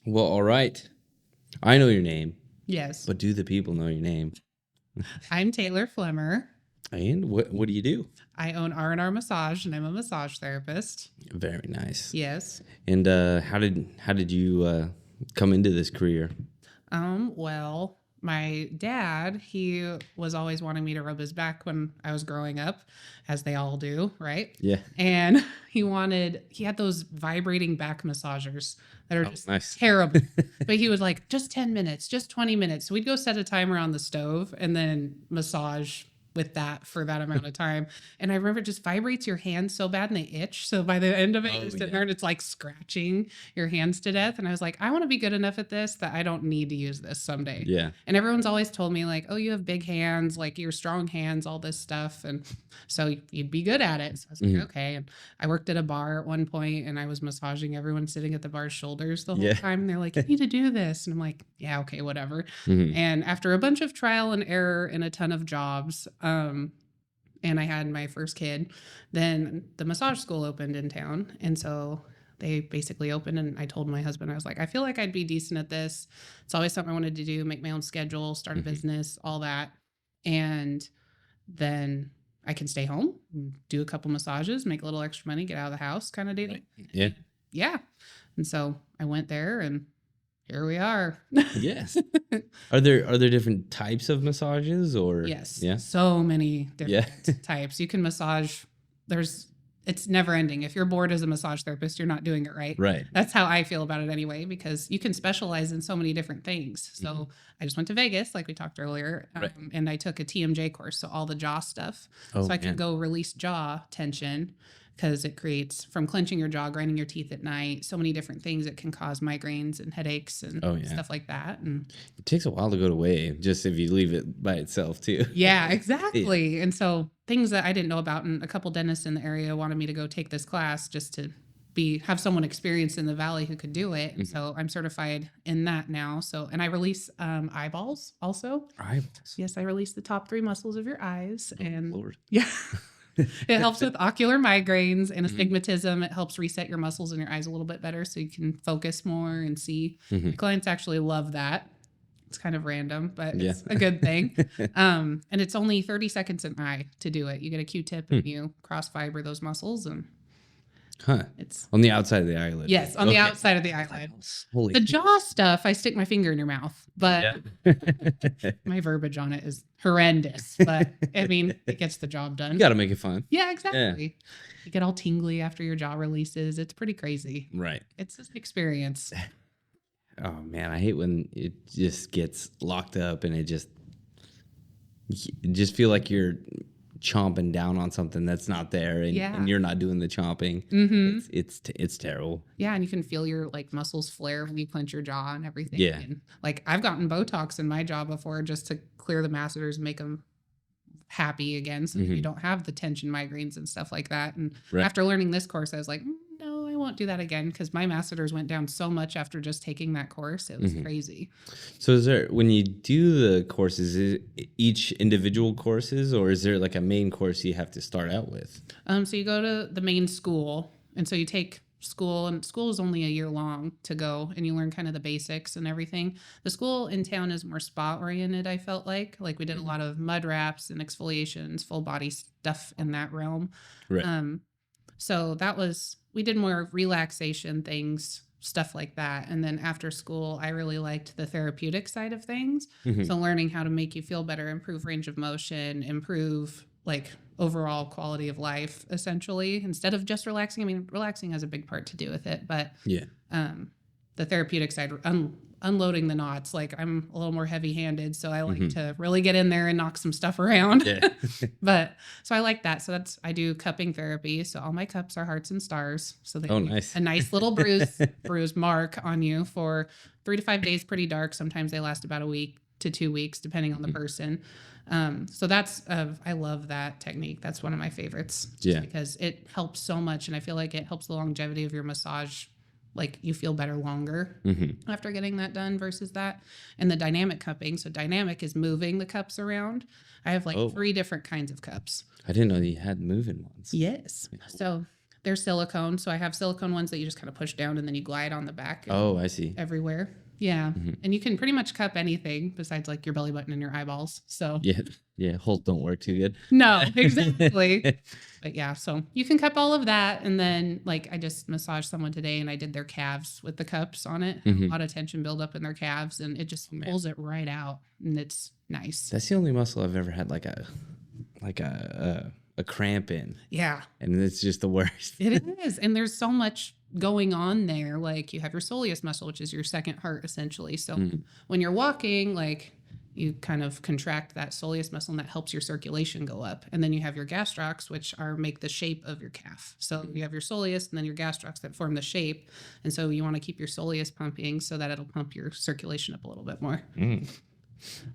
Well, all right. I know your name, Yes. but do the people know your name? I'm Taylor Flemmer. And what do you do? I own R&R Massage, and I'm a massage therapist. Very nice. Yes. And how did you come into this career? Well, my dad, he was always wanting me to rub his back when I was growing up, as they all do, right? Yeah. And he had those vibrating back massagers that are just nice. terrible. But he was like, just 10 minutes, just 20 minutes. So we'd go set a timer on the stove and then massage with that for that amount of time. And I remember it just vibrates your hands so bad and they itch. So by the end of it, you're sitting there and it's like scratching your hands to death. And I was like, I want to be good enough at this that I don't need to use this someday. Yeah. And everyone's always told me like, oh, you have big hands, like you're strong hands, all this stuff. And so you'd be good at it. So I was like, okay. And I worked at a bar at one point and I was massaging everyone sitting at the bar's shoulders the whole time. And they're like, you need to do this. And I'm like, yeah, okay, whatever. And after a bunch of trial and error and a ton of jobs, and I had my first kid, then the massage school opened in town. And so they basically opened and I told my husband, I was like, I feel like I'd be decent at this. It's always something I wanted to do, make my own schedule, start a business, all that. And then I can stay home, do a couple massages, make a little extra money, get out of the house kind of deal. Right. Yeah. Yeah. And so I went there and here we are. Yes. Are there different types of massages or? Yes. Yeah. So many different types. You can massage. It's never ending. If you're bored as a massage therapist, you're not doing it right. Right. That's how I feel about it anyway, because you can specialize in so many different things. So I just went to Vegas, like we talked earlier, and I took a TMJ course. So all the jaw stuff. So I could go release jaw tension, because it creates, from clenching your jaw, grinding your teeth at night, so many different things that can cause migraines and headaches and stuff like that. And it takes a while to go away, just if you leave it by itself too. Yeah, exactly. And so things that I didn't know about, and a couple dentists in the area wanted me to go take this class just to have someone experienced in the Valley who could do it. And so I'm certified in that now. So, and I release eyeballs also. Eyeballs. Yes, I release the top 3 muscles of your eyes. And Lord. Yeah. It helps with ocular migraines and astigmatism. It helps reset your muscles in your eyes a little bit better so you can focus more and see. My clients actually love that. It's kind of random, but it's a good thing. And it's only 30 seconds an eye to do it. You get a Q-tip and you cross fiber those muscles, and it's on the outside of the eyelid. Yes, on the outside of the eyelid. The jaw stuff, I stick my finger in your mouth, but my verbiage on it is horrendous. But I mean, it gets the job done. You got to make it fun. Yeah, exactly. Yeah. You get all tingly after your jaw releases. It's pretty crazy. Right. It's an experience. Oh man, I hate when it just gets locked up and you just feel like you're chomping down on something that's not there, and you're not doing the chomping. It's terrible. Yeah, and you can feel your like muscles flare when you clench your jaw and everything. Yeah. And like I've gotten Botox in my jaw before just to clear the masseters and make them happy again, so that you don't have the tension migraines and stuff like that. And after learning this course, I was like, no, I won't do that again, because my masseters went down so much after just taking that course. It was crazy. So is there, when you do the courses, is it each individual courses, or is there like a main course you have to start out with? So you go to the main school, and so you take school, and school is only a year long to go, and you learn kind of the basics and everything. The school in town is more spa oriented. I felt like we did a lot of mud wraps and exfoliations, full body stuff in that realm. Right. So we did more relaxation things, stuff like that. And then after school, I really liked the therapeutic side of things. So learning how to make you feel better, improve range of motion, improve like overall quality of life, essentially, instead of just relaxing. I mean, relaxing has a big part to do with it, but the therapeutic side, unloading the knots, like I'm a little more heavy handed, so I like to really get in there and knock some stuff around. But so I like that. So I do cupping therapy. So all my cups are hearts and stars. So they nice. A nice little bruise mark on you for 3 to 5 days, pretty dark. Sometimes they last about a week to 2 weeks, depending on the person. So I love that technique. That's one of my favorites. Because it helps so much. And I feel like it helps the longevity of your massage. Like you feel better longer after getting that done versus that. And the dynamic cupping. So dynamic is moving the cups around. I have 3 different kinds of cups. I didn't know you had moving ones. Yes. So They're silicone. So I have silicone ones that you just kind of push down and then you glide on the back Oh, I see. everywhere. Yeah. Mhm. And you can pretty much cup anything besides like your belly button and your eyeballs. So Yeah, yeah. Holes don't work too good. no, exactly. But yeah, so you can cup all of that. And then like I just massaged someone today and I did their calves with the cups on it. Have a Mhm. lot of tension build up in their calves and it just Oh, man. pulls it right out. And it's nice. That's the only muscle I've ever had a cramp in, Yeah. and it's just the worst. It is. And there's so much going on there. Like you have your soleus muscle, which is your second heart essentially. So Mhm. when you're walking, like you kind of contract that soleus muscle and that helps your circulation go up. And then you have your gastrocs, which are make the shape of your calf. So you have your soleus and then your gastrocs that form the shape. And so you want to keep your soleus pumping so that it'll pump your circulation up a little bit more. Mm.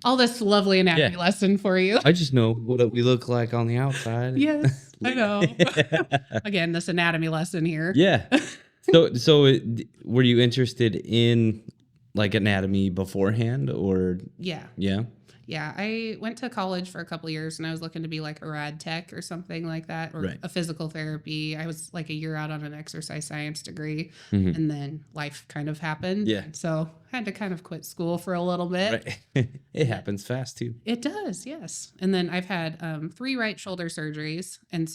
All this lovely anatomy lesson for you. I just know what we look like on the outside. Yes, I know. Again, this anatomy lesson here. Yeah. Were you interested in like anatomy beforehand, or Yeah. yeah? Yeah, I went to college for a couple of years and I was looking to be like a rad tech or something like that, or Right. a physical therapy. I was like a year out on an exercise science degree Mhm. and then life kind of happened. Yeah. So I had to kind of quit school for a little bit. Right. It happens fast too. It does, yes. And then I've had 3 right shoulder surgeries. And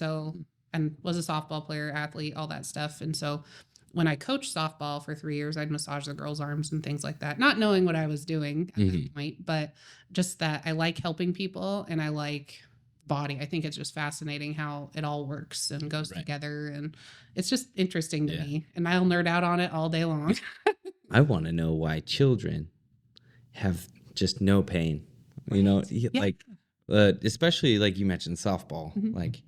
was a softball player, athlete, all that stuff. And so when I coached softball for 3 years, I'd massage the girls' arms and things like that, not knowing what I was doing at that point, but just that I like helping people and I like body. I think it's just fascinating how it all works and goes Right. together. And it's just interesting to Yeah. me. And I'll nerd out on it all day long. I want to know why children have just no pain. You know, Yeah. like especially like you mentioned softball, Mhm. like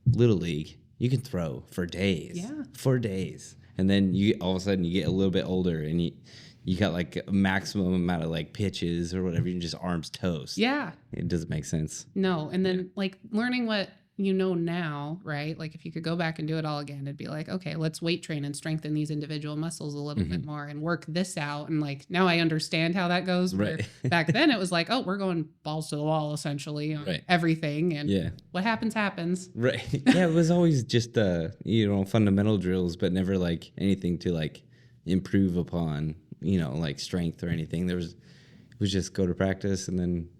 little league, you can throw for days. Yeah. For days. And then you all of a sudden you get a little bit older and you got like a maximum amount of like pitches or whatever, you just arms toast. Yeah. It doesn't make sense. No. And then like learning what you know now, right? Like if you could go back and do it all again, it'd be like, okay, let's weight train and strengthen these individual muscles a little bit more and work this out. And like now I understand how that goes. Where Right. back then it was like, oh, we're going balls to the wall essentially on Right. everything. And Yeah. what happens, happens. Right. Yeah, it was always just fundamental drills, but never like anything to like improve upon, like strength or anything. It was just go to practice and then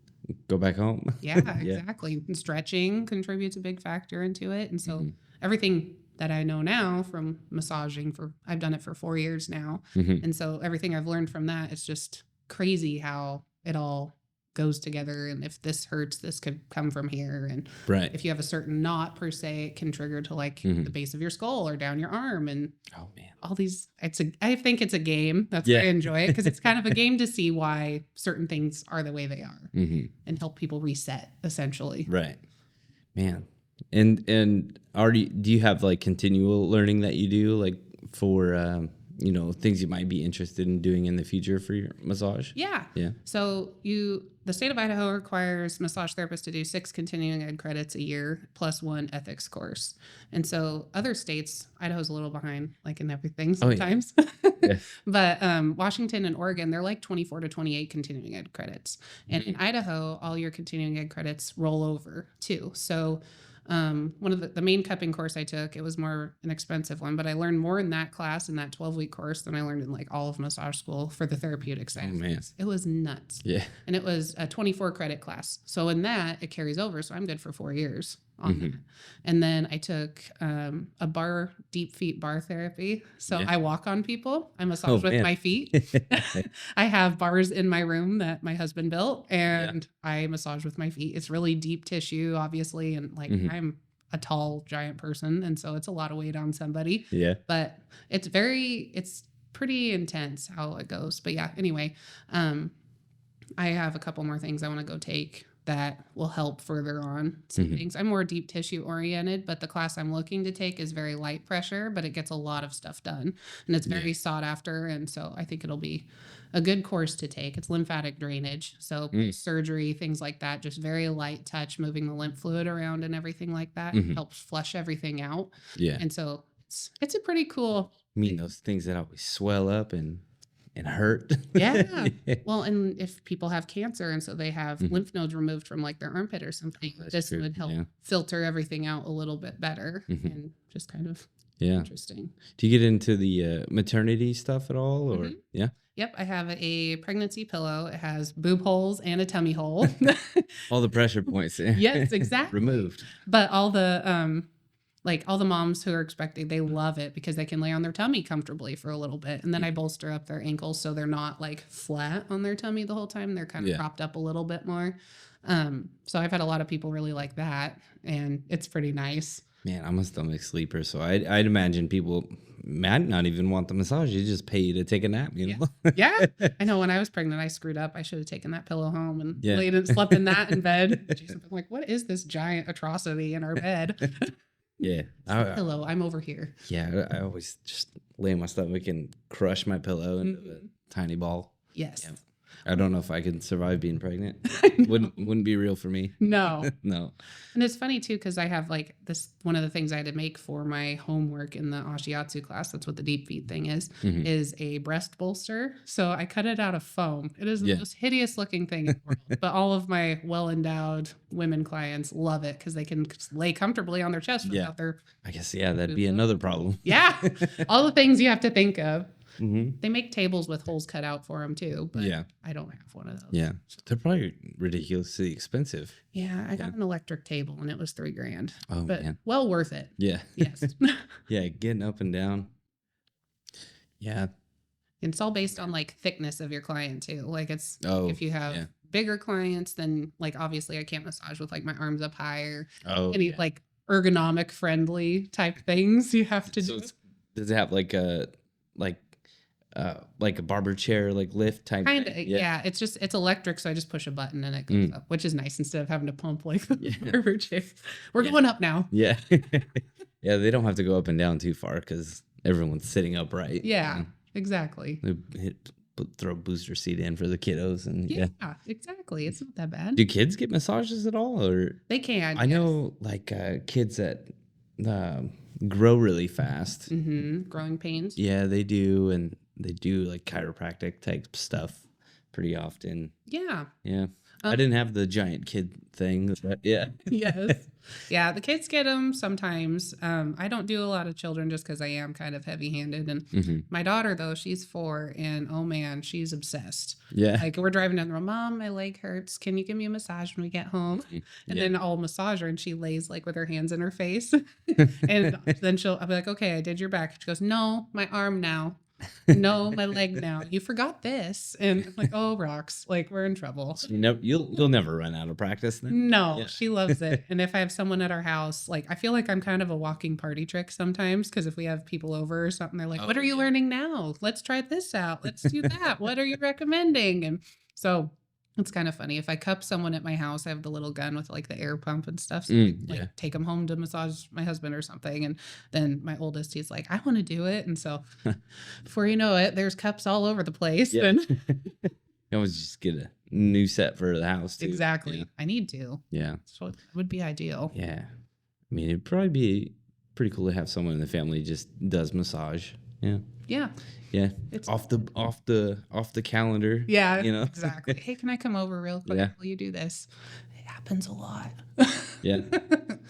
go back home. Yeah, exactly. And stretching contributes a big factor into it. And so everything that I know now from massaging I've done it for 4 years now. Mhm. And so everything I've learned from that, it's just crazy how it all goes together. And if this hurts, this could come from here. And Right. if you have a certain knot per se, it can trigger to like the base of your skull or down your arm. And Oh man. all these, I think it's a game. That's why I enjoy it, because it's kind of a game to see why certain things are the way they are and help people reset essentially. Right. Man. And do you have like continual learning that you do like for things you might be interested in doing in the future for your massage? Yeah. Yeah. So the state of Idaho requires massage therapists to do 6 continuing ed credits a year plus 1 ethics course. And so other states, Idaho's a little behind, like in everything sometimes. Yeah. But Washington and Oregon, they're like 24 to 28 continuing ed credits. And in Idaho, all your continuing ed credits roll over too. So one of the main cupping course I took, it was more an expensive one, but I learned more in that class in that 12-week course than I learned in like all of massage school for the therapeutic side. Oh man. It was nuts. Yeah. And it was a 24 credit class. So in that, it carries over. So I'm good for 4 years on that. And then I took a deep feet bar therapy. So I walk on people. I massage with my feet. I have bars in my room that my husband built and I massage with my feet. It's really deep tissue, obviously. And like I'm a tall, giant person. And so it's a lot of weight on somebody. Yeah. But it's pretty intense how it goes. But yeah, anyway, I have a couple more things I want to go take that will help further on some things. I'm more deep tissue oriented, but the class I'm looking to take is very light pressure, but it gets a lot of stuff done and it's very sought after. And so I think it'll be a good course to take. It's lymphatic drainage. So surgery, things like that, just very light touch, moving the lymph fluid around and everything like that helps flush everything out. Yeah. And so it's a pretty cool. I mean, those things that always swell up and and hurt. Yeah. Well, and if people have cancer and so they have lymph nodes removed from like their armpit or something, this true. would help filter everything out a little bit better and just kind of interesting. Do you get into the maternity stuff at all, or yeah? Yep, I have a pregnancy pillow. It has boob holes and a tummy hole. All the pressure points. Yes, exactly. Removed. But all the like all the moms who are expecting, they love it because they can lay on their tummy comfortably for a little bit. And then I bolster up their ankles so they're not like flat on their tummy the whole time. They're kind of propped up a little bit more. So I've had a lot of people really like that, and it's pretty nice. Man, I'm a stomach sleeper, so I'd imagine people might not even want the massage. You just pay to take a nap, you know? Yeah. I know when I was pregnant, I screwed up. I should have taken that pillow home and laid and slept in that in bed. I'm like, what is this giant atrocity in our bed? Yeah. Pillow. I'm over here. Yeah. I always just lay on my stomach and crush my pillow into a tiny ball. Yes. Yeah. I don't know if I could survive being pregnant. Wouldn't be real for me. No. No. And it's funny too, because I have like this, one of the things I had to make for my homework in the Ashiatsu class, that's what the deep feed thing is a breast bolster. So I cut it out of foam. It is the most hideous looking thing in the world. But all of my well-endowed women clients love it because they can lay comfortably on their chest without their... I guess, that'd be another problem. Yeah. All the things you have to think of. They make tables with holes cut out for them too, but I don't have one of those. Yeah, they're probably ridiculously expensive. Yeah, I got an electric table and it was $3,000. Oh, but man. Well worth it. Yeah. Yes. Yeah, getting up and down. Yeah. And it's all based on like thickness of your client too. Like it's if you have bigger clients, then like obviously I can't massage with like my arms up high or any like ergonomic friendly type things you have to do. Does it have like a barber chair, like lift type? Kind of, yeah. It's electric, so I just push a button and it goes up, which is nice instead of having to pump like the barber chair. We're going up now. Yeah. Yeah, they don't have to go up and down too far because everyone's sitting upright. Yeah, exactly. They throw a booster seat in for the kiddos. And exactly. It's not that bad. Do kids get massages at all? Or they can. I know like kids that grow really fast. Growing pains. Yeah, they do. And they do like chiropractic type stuff pretty often. Yeah. Yeah. I didn't have the giant kid thing. But yes. Yeah, the kids get them sometimes. I don't do a lot of children just because I am kind of heavy-handed. And my daughter, though, she's 4, and oh man, she's obsessed. Yeah. Like we're driving down the road, Mom, my leg hurts. Can you give me a massage when we get home? And then I'll massage her, and she lays like with her hands in her face. And then I'll be like, okay, I did your back. She goes, no, my arm now. No, my leg now. You forgot this. And I'm like, oh, rocks. Like, we're in trouble. So you'll never run out of practice then? No, she loves it. And if I have someone at our house, like, I feel like I'm kind of a walking party trick sometimes, because if we have people over or something, they're like, what are you learning now? Let's try this out. Let's do that. What are you recommending? And so it's kind of funny. If I cup someone at my house, I have the little gun with like the air pump and stuff. So I take them home to massage my husband or something. And then my oldest, he's like, I want to do it. And so before you know it, there's cups all over the place. Yeah. And you always just get a new set for the house too. Exactly. Yeah. I need to. Yeah. So it would be ideal. Yeah. I mean, it'd probably be pretty cool to have someone in the family just does massage. Yeah. Yeah. Yeah, it's off the calendar. Yeah, you know exactly. Hey, can I come over real quick while you do this? It happens a lot. Yeah.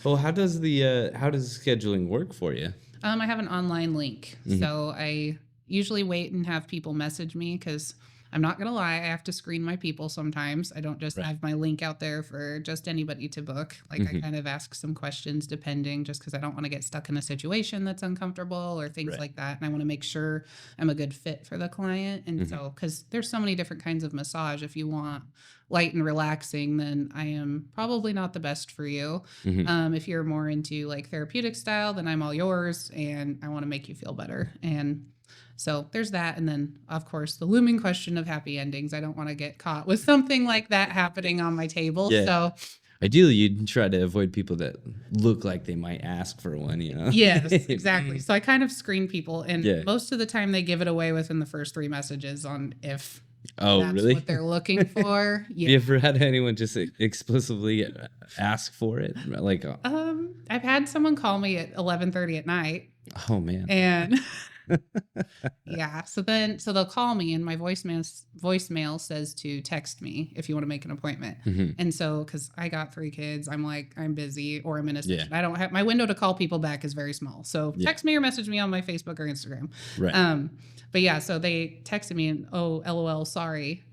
Well, how does scheduling work for you? I have an online link, so I usually wait and have people message me because I'm not gonna lie, I have to screen my people sometimes. I don't just have my link out there for just anybody to book. Like I kind of ask some questions depending, just because I don't want to get stuck in a situation that's uncomfortable or things like that. And I want to make sure I'm a good fit for the client. And so, because there's so many different kinds of massage. If you want light and relaxing, then I am probably not the best for you. If you're more into like therapeutic style, then I'm all yours, and I want to make you feel better. And so there's that. And then, of course, the looming question of happy endings. I don't want to get caught with something like that happening on my table. Yeah. So ideally, you'd try to avoid people that look like they might ask for one, you know? Yes, exactly. So I kind of screen people. And most of the time, they give it away within the first 3 messages on if that's really what they're looking for. Yeah. Have you ever had anyone just explicitly ask for it? Like, I've had someone call me at 11:30 at night. Oh, man. And Yeah. So they'll call me, and my voicemail says to text me if you want to make an appointment. Hmm. And so, because I got 3 kids, I'm like, I'm busy or I'm in a Yeah. session. I don't have my window to call people back is very small. So Yeah. text me or message me on my Facebook or Instagram. Right. But yeah, so they texted me and, oh, LOL, sorry.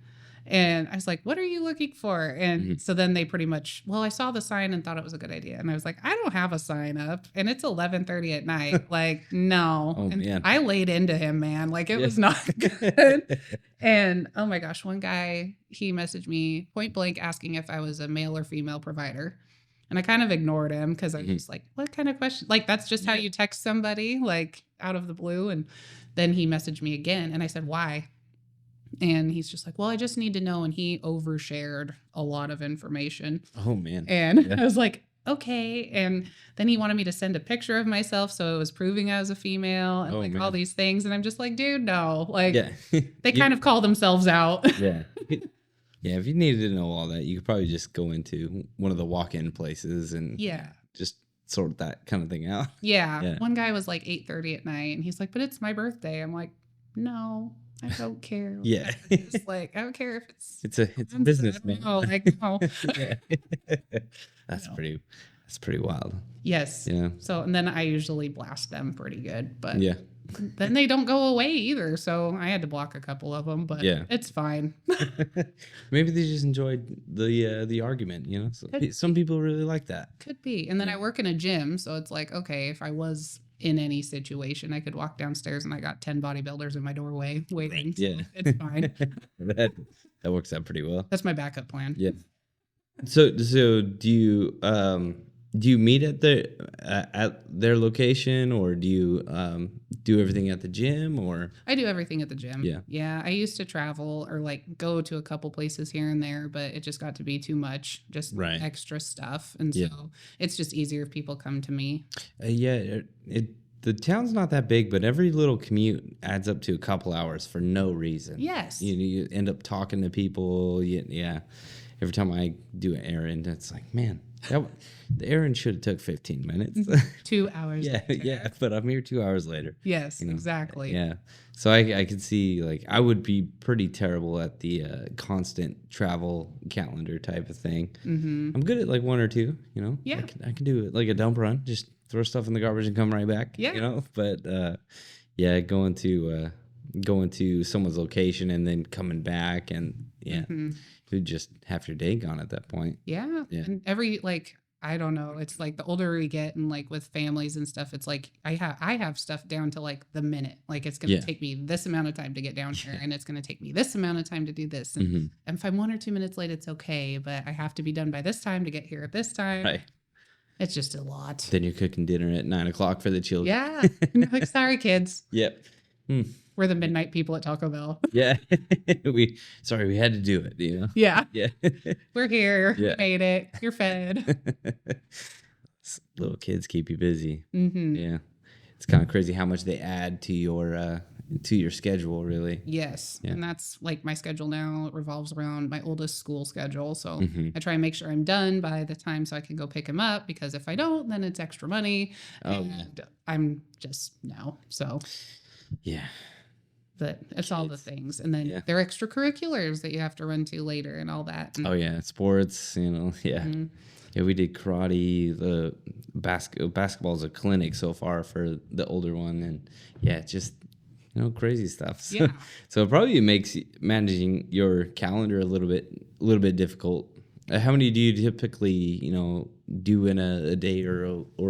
And I was like, what are you looking for? And so then they pretty much, well, I saw the sign and thought it was a good idea. And I was like, I don't have a sign up and it's 11:30 at night. Like, no. Oh, And man. I laid into him, man. Like it Yeah. was not good. And oh my gosh, one guy, he messaged me point blank asking if I was a male or female provider. And I kind of ignored him because I was just like, what kind of question? Like, that's just how you text somebody, like out of the blue. And then he messaged me again and I said, why? And he's just like, well, I just need to know. And he overshared a lot of information. Oh, man. And Yeah. I was like, okay. And then he wanted me to send a picture of myself. So it was proving I was a female and Oh, like man. all these things. And I'm just like, dude, no. Like Yeah. they kind of call themselves out. Yeah. Yeah. If you needed to know all that, you could probably just go into one of the walk-in places and Yeah. just sort that kind of thing out. Yeah. Yeah. One guy was like 8:30 at night and he's like, but it's my birthday. I'm like, no, I don't care. Yeah. It's like, I don't care if it's It's a business, man. Oh, like, no. Yeah. That's pretty wild. Yes. Yeah. So, and then I usually blast them pretty good, but Yeah. then they don't go away either. So I had to block a couple of them, but Yeah. it's fine. Maybe they just enjoyed the argument, you know? So some people really like that. Could be. And then I work in a gym. So it's like, okay, if I was in any situation, I could walk downstairs and I got 10 bodybuilders in my doorway waiting. So Yeah. it's fine. that works out pretty well. That's my backup plan. Yeah. So do you meet at their location, or do you do everything at the gym, or? I do everything at the gym. Yeah. Yeah. I used to travel or like go to a couple places here and there, but it just got to be too much, just Right. extra stuff. And Yeah. so it's just easier if people come to me. Yeah, the town's not that big, but every little commute adds up to a couple hours for no reason. Yes. You end up talking to people. Yeah. Every time I do an errand, it's like, man, the errand should have took 15 minutes. 2 hours. Yeah, later. yeah, but I'm here 2 hours later. Yes, You know, exactly. Yeah, so I could see, like, I would be pretty terrible at the constant travel calendar type of thing. Mm-hmm. I'm good at like one or two, you know. Yeah. I can do it like a dump run, just throw stuff in the garbage and come right back. Yeah. You know, but yeah, going to someone's location and then coming back, and yeah, Mm-hmm. you just have your day gone at that point. Yeah. Yeah. And every like I don't know, it's like the older we get and like with families and stuff, it's like I have stuff down to like the minute. Like it's gonna Yeah. take me this amount of time to get down here and it's gonna take me this amount of time to do this. And Mhm. if I'm 1 or 2 minutes late, it's okay, but I have to be done by this time to get here at this time. Right. It's just a lot. Then you're cooking dinner at 9:00 for the children. Yeah. And you're like, sorry, kids. Yep. We're the midnight people at Taco Bell. Yeah. we had to do it, you know. Yeah. Yeah. We're here. Yeah. We made it. You're fed. Little kids keep you busy. Mm-hmm. Yeah. It's kind of crazy how much they add to your schedule, really. Yes. Yeah. And that's like my schedule now. It revolves around my oldest school schedule. So Mhm. I try and make sure I'm done by the time so I can go pick him up, because if I don't, then it's extra money. Oh, yeah. And I'm just no. So, Yeah. but it's all the things. And then Yeah. there are extracurriculars that you have to run to later and all that. And, Oh yeah, sports, you know. Yeah. Mhm. Yeah, we did karate. The basketball's a clinic so far for the older one, and yeah, just crazy stuff. So, Yeah. so it probably makes managing your calendar a little bit difficult. How many do you typically do in a day or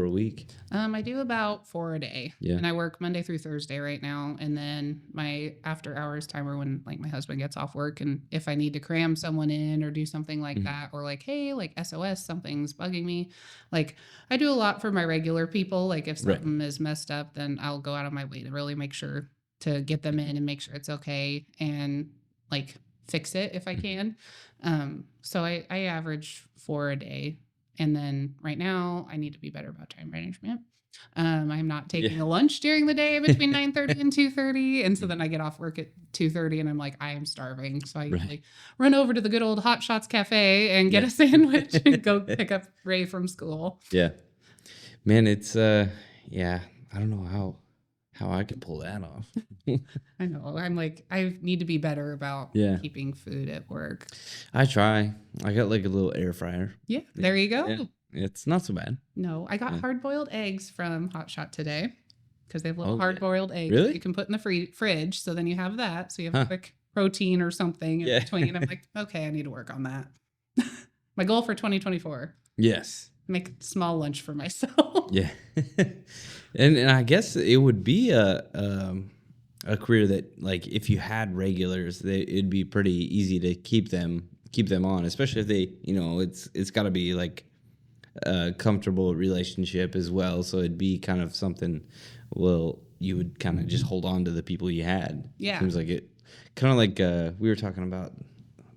a week? I do about 4 a day. Yeah. And I work Monday through Thursday right now. And then my after hours timer when like my husband gets off work, and if I need to cram someone in or do something like that, or like, hey, like SOS, something's bugging me. Like I do a lot for my regular people. Like if Right. something is messed up, then I'll go out of my way to really make sure to get them in and make sure it's okay and like fix it if I can. So I average 4 a day. And then right now I need to be better about time management. I'm not taking a lunch during the day between 9:30 and 2:30. And so then I get off work at 2:30 and I'm like, I am starving. So I Right. usually run over to the good old Hot Shots Cafe and get Yeah. a sandwich and go pick up Ray from school. Yeah, man, it's I don't know how I could pull that off. I know. I'm like, I need to be better about Yeah. keeping food at work. I try. I got like a little air fryer. Yeah, there you go. Yeah. It's not so bad. No, I got Yeah. hard-boiled eggs from Hot Shot today because they have little Oh, yeah. hard-boiled eggs Really? that you can put in the fridge. So then you have that. So you have Huh. quick protein or something in Yeah. between. I'm like, okay, I need to work on that. My goal for 2024, Yes. make a small lunch for myself. Yeah. and I guess it would be a career that, like, if you had regulars, it'd be pretty easy to keep them on, especially if they, it's got to be like a comfortable relationship as well. So it'd be kind of something, well, you would kind of just hold on to the people you had. Yeah. Seems like it kind of like we were talking about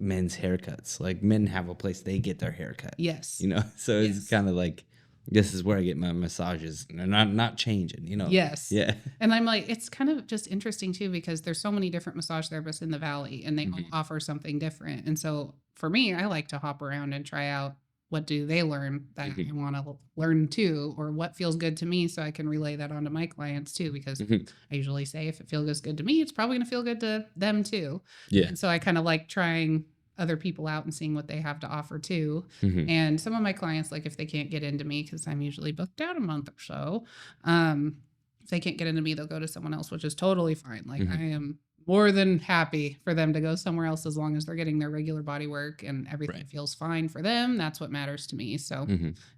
men's haircuts. Like, men have a place they get their haircut. Yes. So Yes. it's kind of like, this is where I get my massages. And they're not changing, Yes. Yeah. And I'm like, it's kind of just interesting too, because there's so many different massage therapists in the Valley and they all offer something different. And so for me, I like to hop around and try out what do they learn that I want to learn too, or what feels good to me so I can relay that onto my clients too, because I usually say if it feels good to me, it's probably going to feel good to them too. Yeah. And so I kind of like trying other people out and seeing what they have to offer too. And some of my clients, like if they can't get into me, because I'm usually booked out a month or so, if they can't get into me, they'll go to someone else, which is totally fine. Like I am more than happy for them to go somewhere else as long as they're getting their regular body work and everything feels fine for them. That's what matters to me. So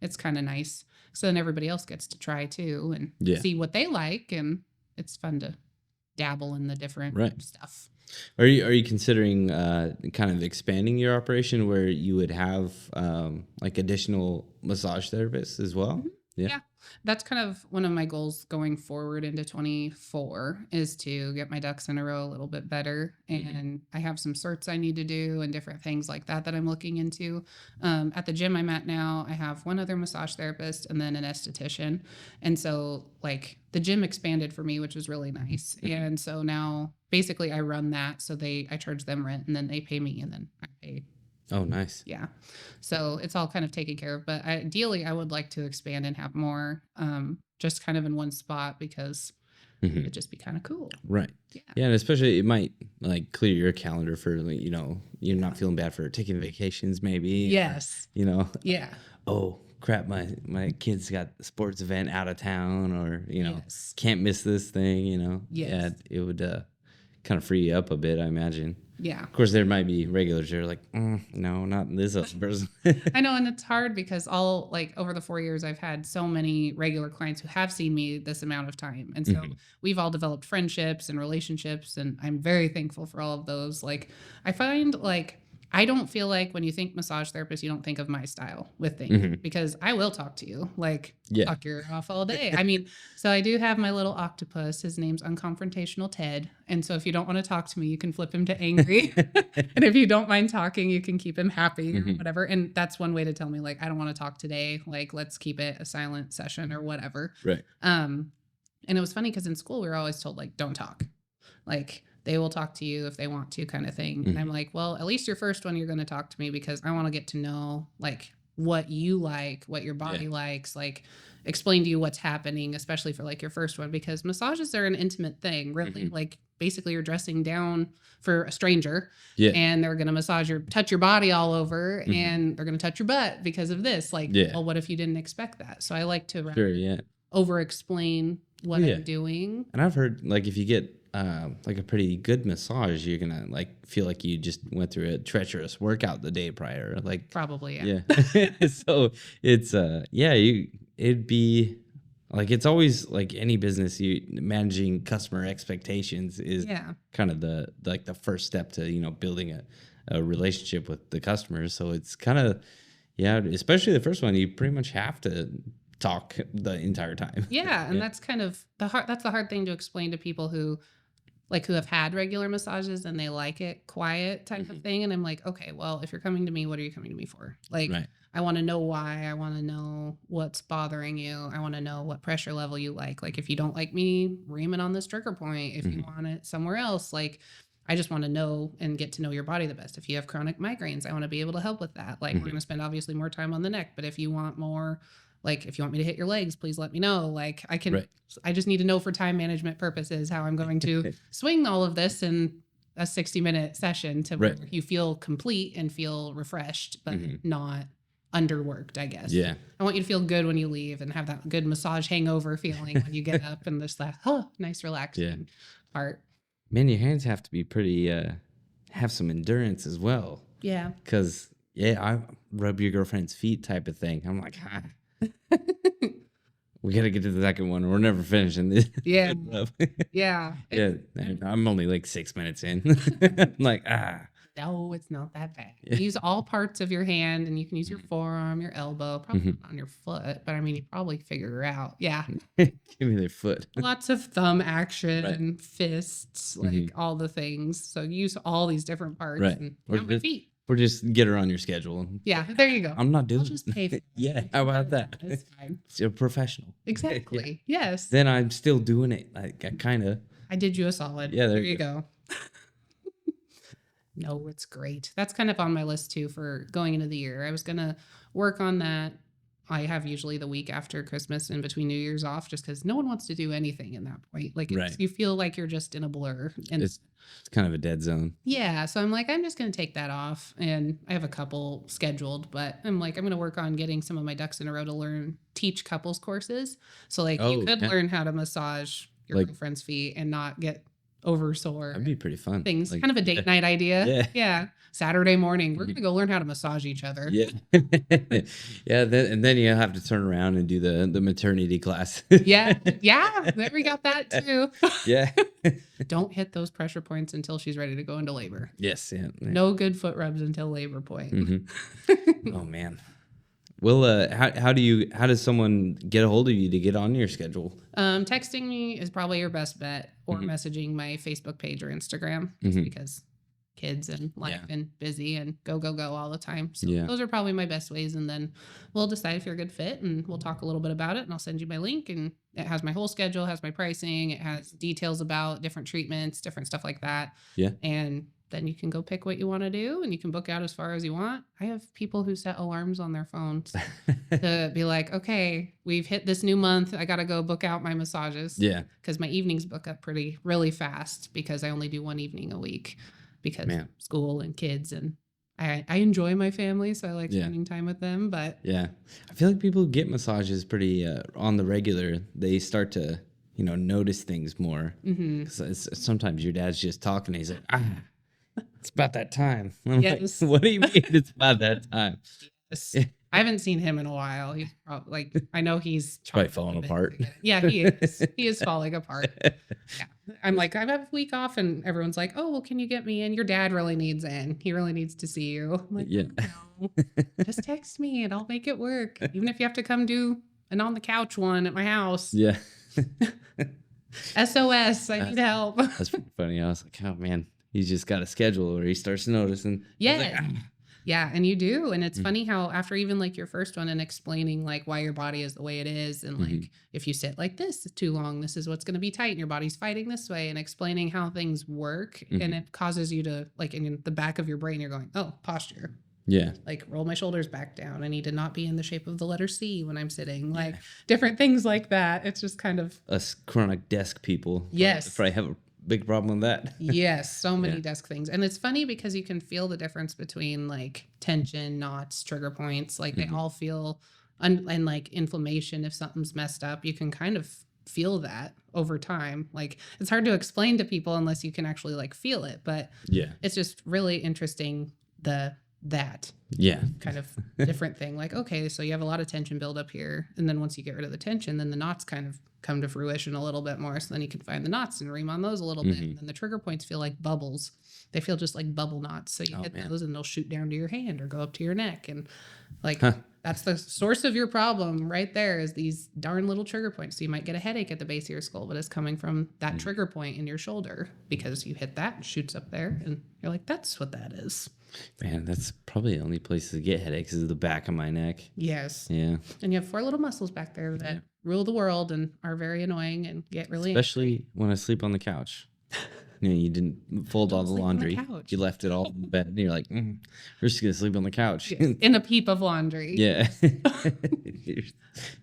it's kind of nice. So then everybody else gets to try too and see what they like. And it's fun to dabble in the different stuff. Are you considering kind of expanding your operation where you would have like additional massage therapists as well? Yeah. That's kind of one of my goals going forward into 24 is to get my ducks in a row a little bit better. And I have some certs I need to do and different things like that I'm looking into. At the gym I'm at now, I have one other massage therapist and then an esthetician. And so like the gym expanded for me, which was really nice. And so now basically I run that. So I charge them rent and then they pay me and then I pay. Oh, nice. Yeah. So it's all kind of taken care of. But ideally, I would like to expand and have more just kind of in one spot because it'd just be kind of cool. Right. Yeah. Yeah. And especially it might like clear your calendar for, like, you're not feeling bad for taking vacations maybe. Yes. Or, Yeah. Oh, crap. My kid's got a sports event out of town or, Yes. can't miss this thing, Yes. Yeah, it would kind of free you up a bit, I imagine. Yeah. Of course, there might be regulars that are like, no, not this person. I know. And it's hard because over the 4 years, I've had so many regular clients who have seen me this amount of time. And so we've all developed friendships and relationships. And I'm very thankful for all of those. Like, I find I don't feel like when you think massage therapist, you don't think of my style with things because I will talk to you talk your ear off all day. I mean, so I do have my little octopus. His name's Unconfrontational Ted. And so if you don't want to talk to me, you can flip him to angry. And if you don't mind talking, you can keep him happy or whatever. And that's one way to tell me I don't want to talk today. Let's keep it a silent session or whatever. Right. And it was funny because in school we were always told don't talk. They will talk to you if they want to kind of thing. And I'm like, well, at least your first one, you're going to talk to me because I want to get to know what you like, what your body likes, explain to you what's happening, especially for your first one, because massages are an intimate thing, really. Basically you're dressing down for a stranger and they're going to touch your body all over and they're going to touch your butt because of this. Well, what if you didn't expect that? So I like to over explain what I'm doing. And I've heard if you get a pretty good massage, you're gonna feel like you just went through a treacherous workout the day prior. Probably, So it's it'd be it's always any business, you managing customer expectations is kind of the first step to building a relationship with the customers. So it's kind of especially the first one, you pretty much have to talk the entire time. And that's kind of the hard thing to explain to people who have had regular massages and they like it quiet type of thing. And I'm like, okay, well, if you're coming to me, what are you coming to me for? I want to know why. I want to know what's bothering you. I want to know what pressure level you like. If you don't like me reaming on this trigger point, if you want it somewhere else, I just want to know and get to know your body the best. If you have chronic migraines, I want to be able to help with that. We're going to spend obviously more time on the neck, but if you want more like, if you want me to hit your legs, please let me know. Like, Right. I just need to know for time management purposes how I'm going to swing all of this in a 60-minute session to where Right. you feel complete and feel refreshed, but not underworked, I guess. Yeah. I want you to feel good when you leave and have that good massage hangover feeling when you get up and just that, nice relaxing part. Man, your hands have to be pretty, have some endurance as well. Yeah. Because, I rub your girlfriend's feet type of thing. I'm like, we got to get to the second one. We're never finishing this. Yeah. Yeah. Yeah. I'm only like 6 minutes in. I'm like, No, it's not that bad. Use all parts of your hand, and you can use your forearm, your elbow, probably not on your foot, but I mean, you probably figure it out. Yeah. Give me their foot. Lots of thumb action, fists, like all the things. So use all these different parts and not my feet. Or just get her on your schedule. Yeah, there you go. I'm not doing I'll just pay for it. how about that? It's fine. You're a professional. Exactly. Yes. Then I'm still doing it. Like, I did you a solid. Yeah, there you go. No, it's great. That's kind of on my list too for going into the year. I was going to work on that. I have usually the week after Christmas and between New Year's off just because no one wants to do anything in that point. Like you feel like you're just in a blur. And it's kind of a dead zone. Yeah. So I'm like, I'm just going to take that off. And I have a couple scheduled, but I'm like, I'm going to work on getting some of my ducks in a row to teach couples courses. So like you could learn how to massage your girlfriend's feet and not get over sore. That'd be pretty fun. Things kind of a date night idea. Yeah. Saturday morning, we're gonna go learn how to massage each other. Yeah. And then you have to turn around and do the maternity class. Yeah. There we got that too. Yeah. Don't hit those pressure points until she's ready to go into labor. Yes. Yeah. No good foot rubs until labor point. Oh man. Well, how does someone get a hold of you to get on your schedule? Texting me is probably your best bet, or messaging my Facebook page or Instagram, because kids and life and busy and go all the time. So those are probably my best ways. And then we'll decide if you're a good fit, and we'll talk a little bit about it, and I'll send you my link, and it has my whole schedule, has my pricing, it has details about different treatments, different stuff like that. Yeah. And then you can go pick what you want to do, and you can book out as far as you want. I have people who set alarms on their phones to be like, okay, we've hit this new month. I got to go book out my massages. Yeah. Because my evenings book up really fast because I only do one evening a week because school and kids, and I enjoy my family. So I like spending time with them, but I feel like people who get massages pretty on the regular. They start to, notice things more. Sometimes your dad's just talking and he's like, it's about that time. I'm like, what do you mean it's about that time? Yes. I haven't seen him in a while. He's probably I know he's probably falling apart. Yeah, he is. He is falling apart. Yeah. I'm like, I have a week off, and everyone's like, oh, well, can you get me in? Your dad really needs in. He really needs to see you. I'm like, no. Just text me and I'll make it work. Even if you have to come do an on the couch one at my house. Yeah. SOS, I need help. That's pretty funny. I was like, oh man. He's just got a schedule where he starts noticing. Yeah. Like, Yeah. And you do. And it's funny how after even like your first one and explaining like why your body is the way it is. And like, if you sit like this too long, this is what's going to be tight and your body's fighting this way, and explaining how things work. And it causes you to like in the back of your brain, you're going, oh, posture. Yeah. Like roll my shoulders back down. I need to not be in the shape of the letter C when I'm sitting. Like different things like that. It's just kind of us chronic desk people. Yes. Probably have a big problem with that. Yes, so many desk things. And it's funny because you can feel the difference between like tension, knots, trigger points. Like they all feel and like inflammation if something's messed up. You can kind of feel that over time. Like it's hard to explain to people unless you can actually like feel it. But it's just really interesting that kind of different thing. Like, okay, so you have a lot of tension build up here. And then once you get rid of the tension, then the knots kind of come to fruition a little bit more. So then you can find the knots and ream on those a little bit. And then the trigger points feel like bubbles. They feel just like bubble knots. So you hit those and they'll shoot down to your hand or go up to your neck. And like, that's the source of your problem right there, is these darn little trigger points. So you might get a headache at the base of your skull, but it's coming from that trigger point in your shoulder because you hit that, and shoots up there. And you're like, that's what that is. Man, that's probably the only place to get headaches is the back of my neck. Yes. Yeah. And you have 4 little muscles back there that rule the world and are very annoying and get really especially when I sleep on the couch. You didn't fold all the sleep on the laundry. couch. You left it all in the bed. And you're like, we're just going to sleep on the couch. In a heap of laundry. Yeah.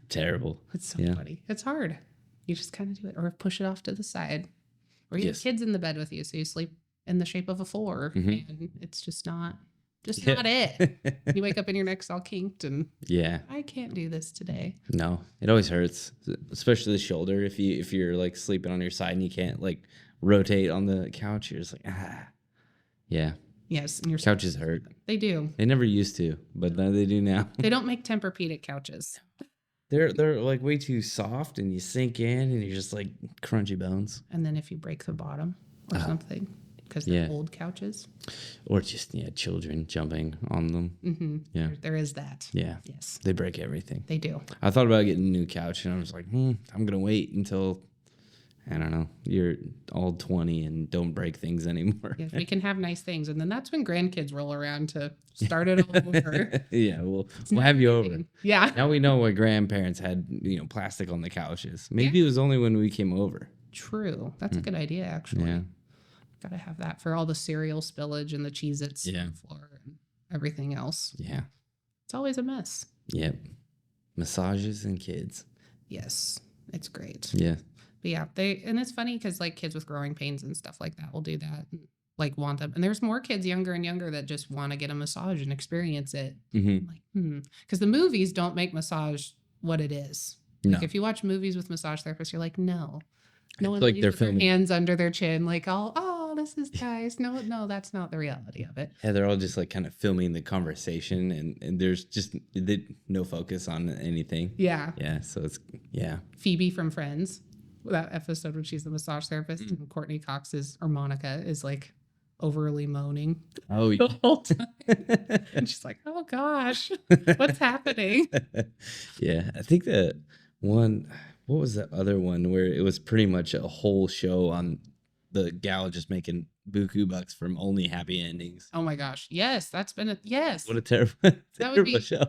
Terrible. It's so funny. It's hard. You just kind of do it or push it off to the side. Or you have kids in the bed with you, so you sleep in the shape of a 4, and it's just not it. You wake up and your neck's all kinked, and I can't do this today. No, it always hurts, especially the shoulder. If you're like sleeping on your side and you can't like rotate on the couch, you're just like yeah. Yes, and your couches hurt. They do. They never used to, but now they do now. They don't make Tempur-Pedic couches. They're like way too soft, and you sink in, and you're just like crunchy bones. And then if you break the bottom or something, because they're old couches, or just children jumping on them. Yeah, there is that. Yeah, yes, they break everything. They do. I thought about getting a new couch, and I was like, I'm gonna wait until I don't know, you're all 20 and don't break things anymore. Yes, we can have nice things, and then that's when grandkids roll around to start it all over. Yeah, we'll have you over. Yeah. Now we know why grandparents had plastic on the couches. Maybe it was only when we came over. True. That's a good idea, actually. Yeah. Gotta have that for all the cereal spillage and the Cheez-Its on the floor and everything else. Yeah. It's always a mess. Yep. Massages and kids. Yes. It's great. Yeah. But yeah, and it's funny because like kids with growing pains and stuff like that will do that, and, like want them. And there's more kids younger and younger that just want to get a massage and experience it. Like, because the movies don't make massage what it is. Like if you watch movies with massage therapists, you're like, no one like leaves they're with their filming hands under their chin, like, oh, this is nice. No, that's not the reality of it. Yeah, they're all just like kind of filming the conversation, and there's just no focus on anything. Yeah. Yeah. So it's Phoebe from Friends. That episode when she's the massage therapist and Courtney Cox or Monica is like overly moaning the whole time. And she's like, oh gosh, what's happening? Yeah. I think that one, what was that other one where it was pretty much a whole show on the gal just making buku bucks from only happy endings. Oh my gosh. Yes. That's been yes. What a terrible, that would be, show.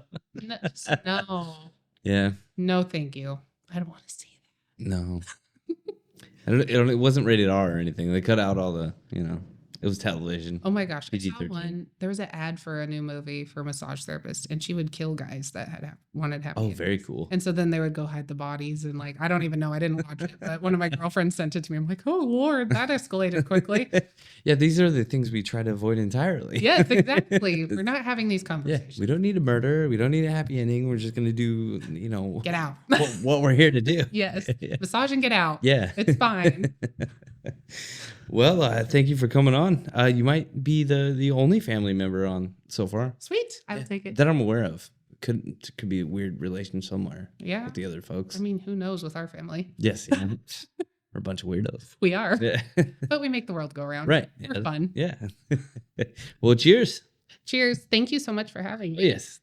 No. Yeah. No, thank you. I don't want to see that. No. It wasn't rated R or anything. They cut out all the, it was television. Oh my gosh. I saw one. There was an ad for a new movie for massage therapists, and she would kill guys that wanted happy endings. Very cool. And so then they would go hide the bodies, and like, I don't even know. I didn't watch it, but one of my girlfriends sent it to me. I'm like, oh Lord, that escalated quickly. Yeah, these are the things we try to avoid entirely. Yes, exactly. We're not having these conversations. Yeah, we don't need a murder. We don't need a happy ending. We're just going to do, get out. what we're here to do. Yes. Yeah. Massage and get out. Yeah. It's fine. Well, thank you for coming on. You might be the only family member on so far. Sweet. I'll take it. That I'm aware of. Could be a weird relation somewhere. Yeah. With the other folks. I mean, who knows with our family? Yes. Yeah. We're a bunch of weirdos. We are. Yeah. But we make the world go round. Right. We're fun. Yeah. Well, cheers. Cheers. Thank you so much for having me. Yes.